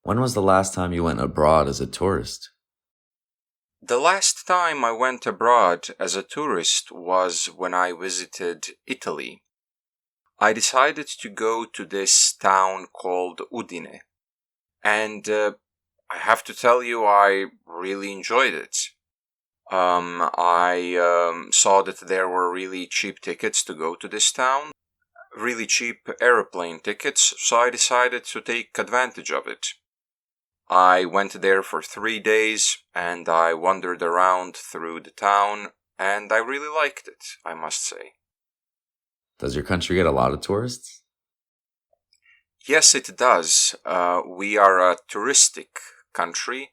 When was the last time you went abroad as a tourist? The last time I went abroad as a tourist was when I visited Italy. I decided to go to this town called Udine, and I have to tell you, I really enjoyed it. I saw that there were really cheap tickets to go to this town, really cheap airplane tickets, so I decided to take advantage of it. I went there for 3 days and I wandered around through the town and I really liked it, I must say. Does your country get a lot of tourists? Yes, it does. We are a touristic country.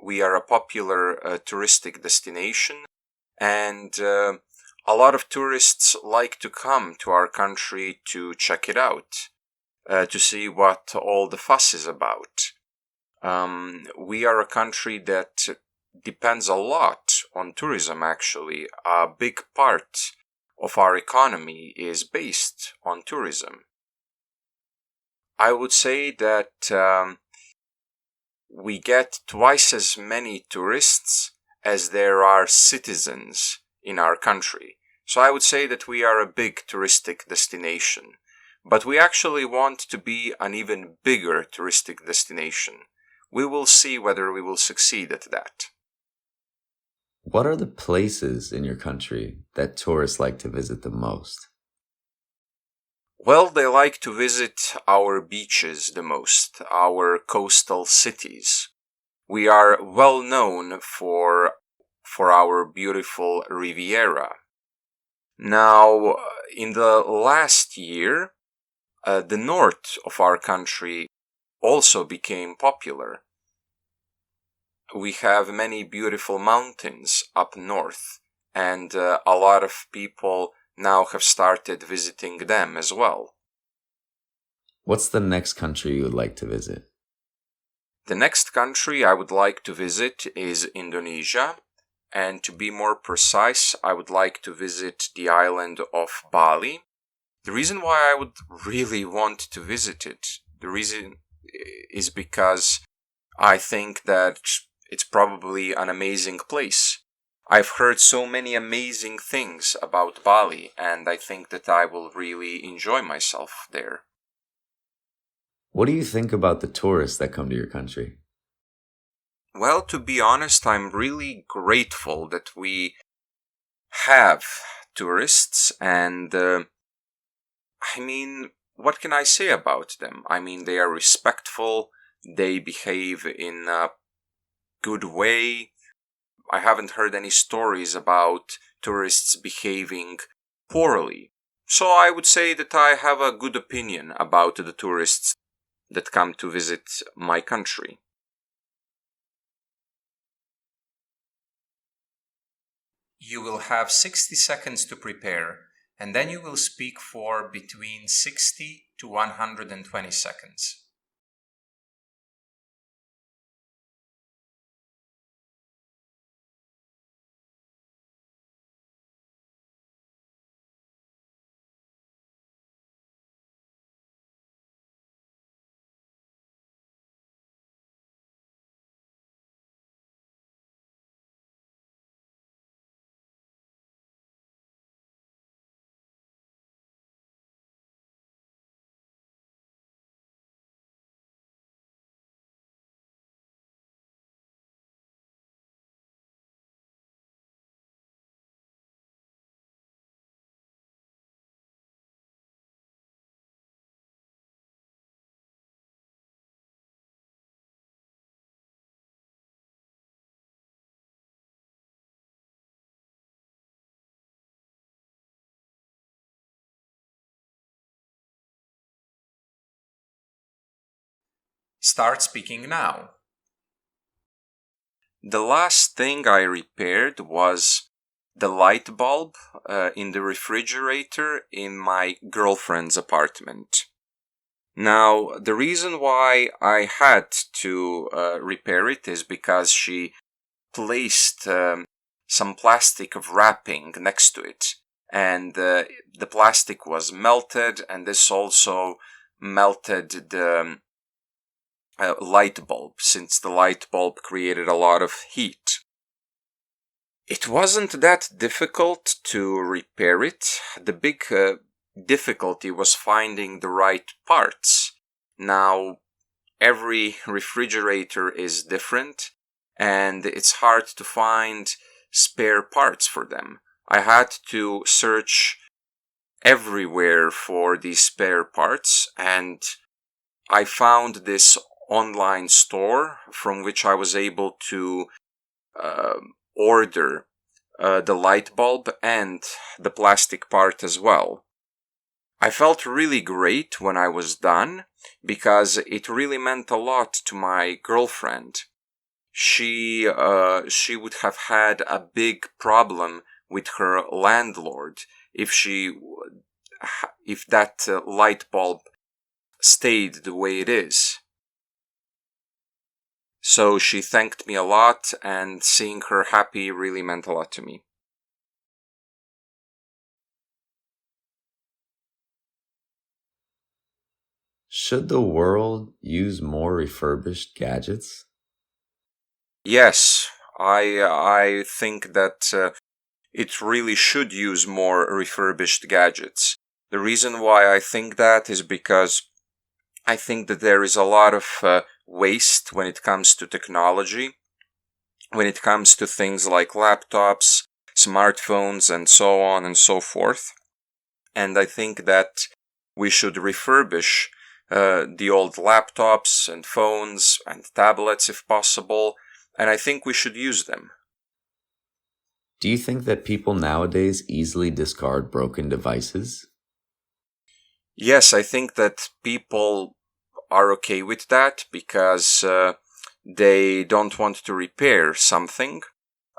We are a popular touristic destination, and a lot of tourists like to come to our country to check it out, to see what all the fuss is about. We are a country that depends a lot on tourism, actually. A big part of our economy is based on tourism. I would say that we get twice as many tourists as there are citizens in our country. So I would say that we are a big touristic destination. But we actually want to be an even bigger touristic destination. We will see whether we will succeed at that. What are the places in your country that tourists like to visit the most? Well, they like to visit our beaches the most, our coastal cities. We are well known for our beautiful Riviera. Now, in the last year, the north of our country also became popular. We have many beautiful mountains up north, and a lot of people now have started visiting them as well. What's the next country you would like to visit? The next country I would like to visit is Indonesia, and to be more precise, I would like to visit the island of Bali. The reason why I would really want to visit it, the reason is because I think that it's probably an amazing place. I've heard so many amazing things about Bali, and I think that I will really enjoy myself there. What do you think about the tourists that come to your country? Well, to be honest, I'm really grateful that we have tourists, and what can I say about them? I mean, they are respectful, they behave in a good way. I haven't heard any stories about tourists behaving poorly. So I would say that I have a good opinion about the tourists that come to visit my country. You will have 60 seconds to prepare, and then you will speak for between 60 to 120 seconds. Start speaking now. The last thing I repaired was the light bulb in the refrigerator in my girlfriend's apartment. Now, the reason why I had to repair it is because she placed some plastic wrapping next to it, and the plastic was melted, and this also melted light bulb, since the light bulb created a lot of heat. It wasn't that difficult to repair it. The big difficulty was finding the right parts. Now, every refrigerator is different, and it's hard to find spare parts for them. I had to search everywhere for these spare parts, and I found this online store from which I was able to order the light bulb and the plastic part as well. I felt really great when I was done because it really meant a lot to my girlfriend. She would have had a big problem with her landlord if that light bulb stayed the way it is. So she thanked me a lot, and seeing her happy really meant a lot to me. Should the world use more refurbished gadgets? Yes, I think that it really should use more refurbished gadgets. The reason why I think that is because I think that there is a lot of waste when it comes to technology, when it comes to things like laptops, smartphones, and so on and so forth. And I think that we should refurbish the old laptops and phones and tablets if possible, and I think we should use them. Do you think that people nowadays easily discard broken devices? Yes, I think that people are okay with that because they don't want to repair something.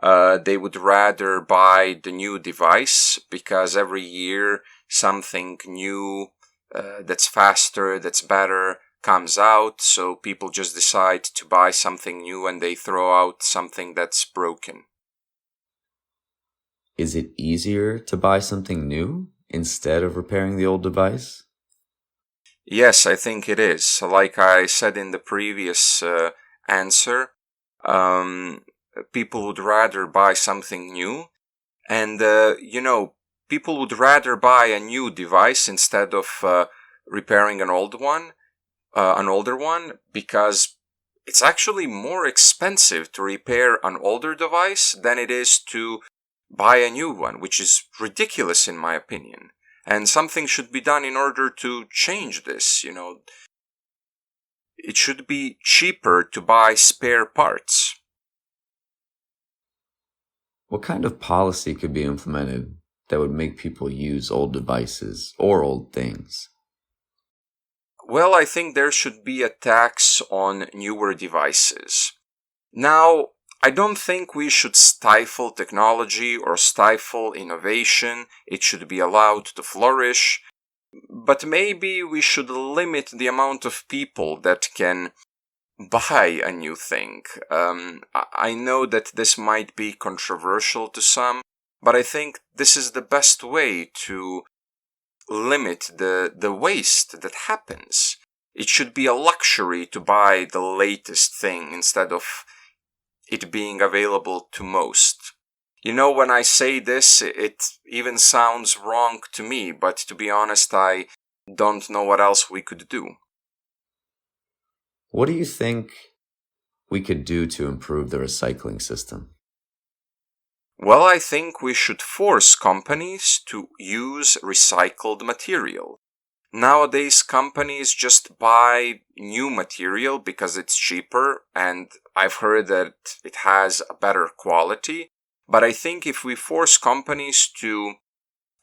They would rather buy the new device because every year something new that's faster, that's better comes out. So people just decide to buy something new and they throw out something that's broken. Is it easier to buy something new instead of repairing the old device? Yes, I think it is. Like I said in the previous answer, um, people would rather buy something new. And, people would rather buy a new device instead of repairing an older one, because it's actually more expensive to repair an older device than it is to buy a new one, which is ridiculous in my opinion. And something should be done in order to change this, It should be cheaper to buy spare parts. What kind of policy could be implemented that would make people use old devices or old things? Well, I think there should be a tax on newer devices. Now, I don't think we should stifle technology or stifle innovation. It should be allowed to flourish. But maybe we should limit the amount of people that can buy a new thing. I know that this might be controversial to some, but I think this is the best way to limit the waste that happens. It should be a luxury to buy the latest thing instead of it being available to most. When I say this, it even sounds wrong to me, but to be honest, I don't know what else we could do. What do you think we could do to improve the recycling system? Well, I think we should force companies to use recycled material. Nowadays, companies just buy new material because it's cheaper, and I've heard that it has a better quality. But I think if we force companies to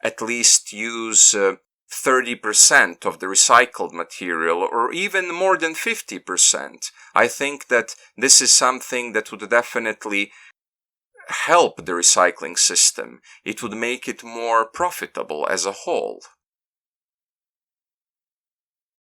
at least use 30% of the recycled material, or even more than 50%, I think that this is something that would definitely help the recycling system. It would make it more profitable as a whole.